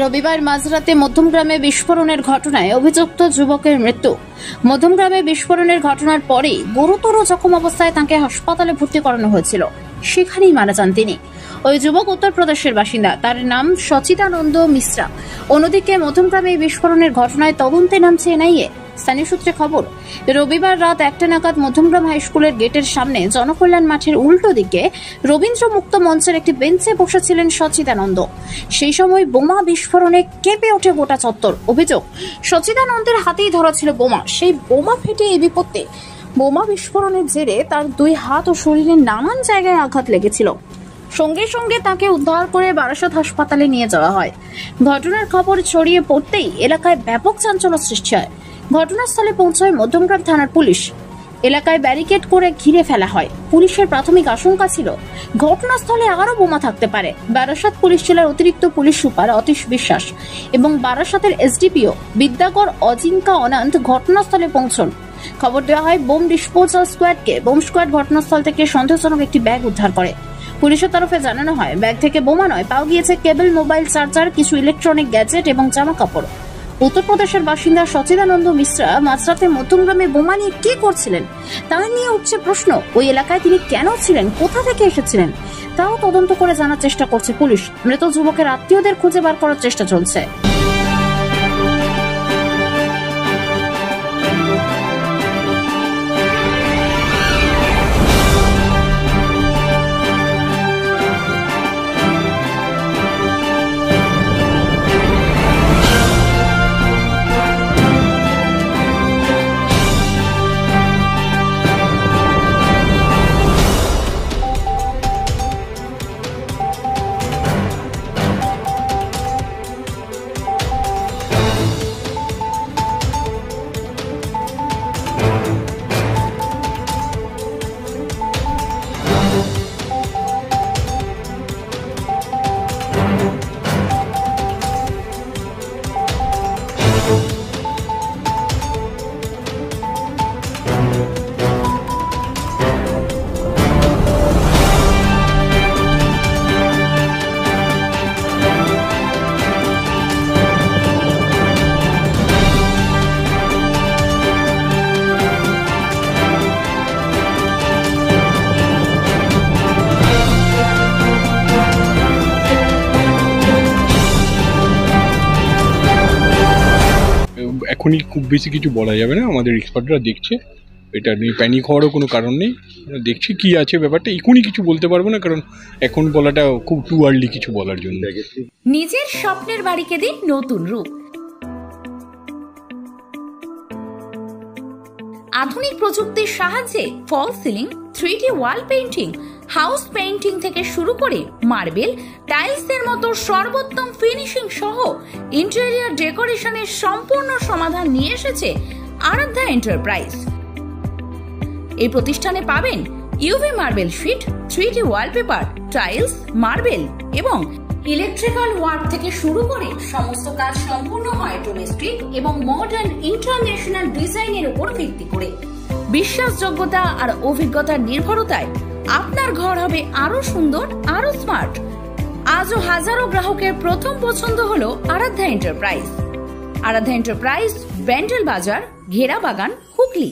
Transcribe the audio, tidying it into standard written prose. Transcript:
রবিবার মাঝরাতে মধ্যমগ্রামে বিস্ফোরণের ঘটনায় অভিযুক্ত যুবকের মৃত্যু। মধ্যমগ্রামে বিস্ফোরণের ঘটনার পরেই গুরুতর জখম অবস্থায় তাকে হাসপাতালে ভর্তি করানো হয়েছিল। সেখানেই মারা যান তিনি। ওই যুবক উত্তরপ্রদেশের বাসিন্দা, তার নাম সচিদানন্দ মিশ্রা। অন্যদিকে মধ্যমগ্রামে বিস্ফোরণের ঘটনায় তদন্তে নামছে এনআইএ। স্থানীয় সূত্রে খবর, রবিবার রাত 1টা নাগাদ মধ্যমগ্রাম হাই স্কুলের গেটের সামনে জনকল্যাণ মাঠের উল্টো দিকে রবীন্দ্র মুক্ত মঞ্চের একটি বেঞ্চে বসেছিলেন সচিদানন্দ। সেই সময় বোমা বিস্ফোরণে কেঁপে ওঠে গোটা চত্বর। অভিযোগ, সচিদানন্দের হাতেই ধরা ছিল বোমা। সেই বোমা ফেটে এই বিপত্তি। বোমা বিস্ফোরণের জেরে তার 2 হাত ও শরীরের নানান জায়গায় আঘাত লেগেছিল। সঙ্গে সঙ্গে তাকে উদ্ধার করে বারাসত হাসপাতালে নিয়ে যাওয়া হয়। ঘটনার খবর ছড়িয়ে পড়তেই এলাকায় ব্যাপক চাঞ্চল্য সৃষ্টি হয়। ঘটনাস্থলে পৌঁছায় মধ্যমগ্রাম থানার পুলিশ। এলাকায় ব্যারিকেড করে ঘিরে ফেলা হয়। পুলিশের প্রাথমিক আশঙ্কা ছিল ঘটনাস্থলে আরো বোমা থাকতে পারে। বারাসত পুলিশ জেলার অতিরিক্ত পুলিশ সুপার অতীশ বিশ্বাস এবং বারাসতের এসডিপিও বিদ্যাগর অজিঙ্কা অনন্ত ঘটনাস্থলে পৌঁছন। খবর দেওয়া হয় বোম ডিসপোজাল স্কোয়াডকে। বোম স্কোয়াড ঘটনাস্থল থেকে সন্দেহজনক একটি ব্যাগ উদ্ধার করে। পুলিশের তরফে জানানো হয়, ব্যাগ থেকে বোমা নয়, পাওয়া গিয়েছে কেবল, মোবাইল চার্জার, কিছু ইলেকট্রনিক গ্যাজেট এবং জামা কাপড়। উত্তরপ্রদেশের বাসিন্দা সচিদানন্দ মিশ্রা মাঝরাতে মধ্যমগ্রামে বোমা নিয়ে কি করছিলেন তা নিয়ে উঠছে প্রশ্ন। ওই এলাকায় তিনি কেন ছিলেন, কোথা থেকে এসেছিলেন তাও তদন্ত করে জানার চেষ্টা করছে পুলিশ। মৃত যুবকের আত্মীয়দের খুঁজে বার করার চেষ্টা চলছে। এখনই খুব বেশি কিছু বলা যাবে না, আমাদের এক্সপার্টরা দেখছে, এটা নিয়ে প্যানিক হওয়ারও কোনো কারণ নেই। দেখছি কি আছে ব্যাপারটা, এখনই কিছু বলতে পারবো না, কারণ এখন বলাটা খুব টু আর্লি কিছু বলার জন্য। নিজের স্বপ্নের বাড়িকে দিন নতুন রূপ। আধুনিক প্রযুক্তির সাহায্যে ফল ceiling, 3D wall painting, house painting থেকে শুরু করে মার্বেল, টাইলসের মতো সর্বোত্তম ফিনিশিং সহ ইন্টেরিয়র ডেকোরেশনের সম্পূর্ণ সমাধান নিয়ে এসেছে আরাধ্যা এন্টারপ্রাইজ। এই প্রতিষ্ঠানে পাবেন UV marble sheet, 3D wallpaper, tiles, marble এবং ইলেকট্রিক্যাল ওয়ার্ক থেকে শুরু করে সমস্ত কাজ সম্পূর্ণ হয় ডোমেস্টিক এবং মডার্ন ইন্টারন্যাশনাল ডিজাইনের উপর ভিত্তি করে। বিশ্বাসযোগ্যতা আর অভিজ্ঞতার নির্ভরতায় আপনার ঘর হবে আরো সুন্দর, আরো স্মার্ট। আজও হাজারো গ্রাহকের প্রথম পছন্দ হলো আরাধ্যা এন্টারপ্রাইজ। আরাধ্যা এন্টারপ্রাইজ, ব্যান্ডেল বাজার, ঘেরা বাগান, হুগলি।